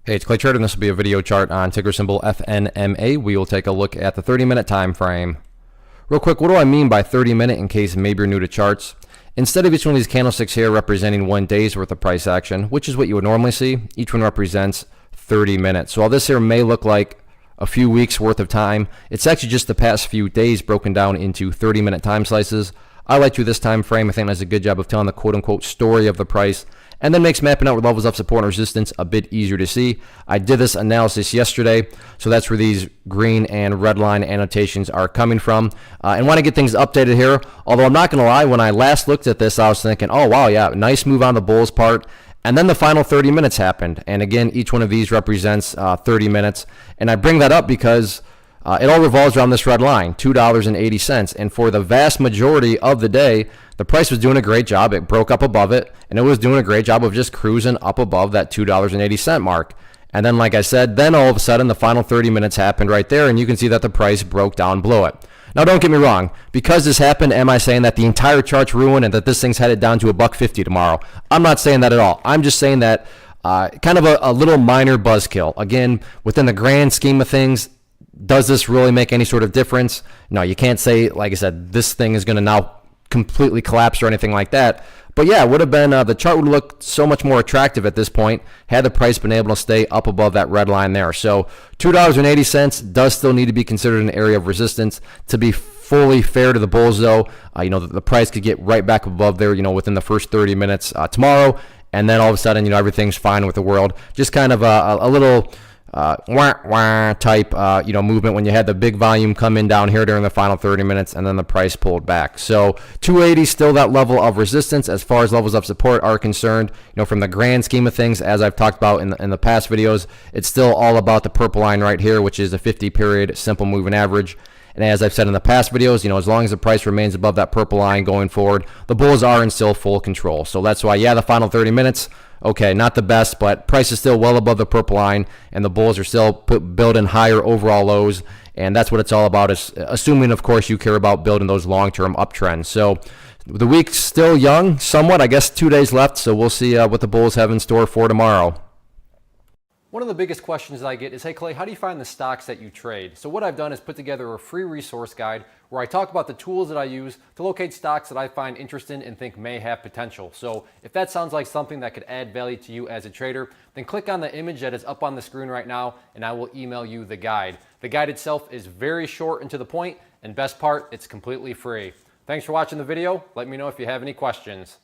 Hey, it's Clay Trader, and this will be a video chart on ticker symbol FNMA. We will take a look at the 30-minute time frame. Real quick, what do I mean by 30-minute in case maybe you're new to charts? Instead of each one of these candlesticks here representing 1 day's worth of price action, which is what you would normally see, each one represents 30 minutes. So while this here may look like a few weeks worth of time, it's actually just the past few days broken down into 30-minute time slices. I like to this time frame. I think that's a good job of telling the quote-unquote story of the price, and then makes mapping out with levels of support and resistance a bit easier to see. I did this analysis yesterday, so that's where these green and red line annotations are coming from. And want to get things updated here, although I'm not going to lie, when I last looked at this, I was thinking, oh, wow, yeah, nice move on the bulls part. And then the final 30 minutes happened. And again, each one of these represents 30 minutes. And I bring that up because it all revolves around this red line, $2.80. And for the vast majority of the day, the price was doing a great job. It broke up above it, and it was doing a great job of just cruising up above that $2.80 mark. And then, like I said, then all of a sudden, the final 30 minutes happened right there, and you can see that the price broke down below it. Now, don't get me wrong. Because this happened, am I saying that the entire chart's ruined and that this thing's headed down to $1.50 tomorrow? I'm not saying that at all. I'm just saying that kind of a little minor buzzkill. Again, within the grand scheme of things, does this really make any sort of difference? No, you can't say, like I said, this thing is going to now completely collapse or anything like that. But yeah, it would have been, the chart would look so much more attractive at this point had the price been able to stay up above that red line there. So $2.80 does still need to be considered an area of resistance. To be fully fair to the bulls, though, the price could get right back above there, within the first 30 minutes tomorrow. And then all of a sudden, everything's fine with the world. Just kind of a little type movement when you had the big volume come in down here during the final 30 minutes and then the price pulled back. So 280 still that level of resistance as far as levels of support are concerned. From the grand scheme of things, as I've talked about in the past videos, it's still all about the purple line right here, which is a 50-period simple moving average. And as I've said in the past videos, as long as the price remains above that purple line going forward, the bulls are in still full control. So that's why, yeah, the final 30 minutes, okay, not the best, but price is still well above the purple line, and the bulls are still building higher overall lows, and that's what it's all about, is assuming, of course, you care about building those long-term uptrends. So the week's still young, somewhat. I guess 2 days left, so we'll see what the bulls have in store for tomorrow. One of the biggest questions that I get is, hey Clay, how do you find the stocks that you trade? So what I've done is put together a free resource guide where I talk about the tools that I use to locate stocks that I find interesting and think may have potential. So if that sounds like something that could add value to you as a trader, then click on the image that is up on the screen right now and I will email you the guide. The guide itself is very short and to the point, and best part, it's completely free. Thanks for watching the video. Let me know if you have any questions.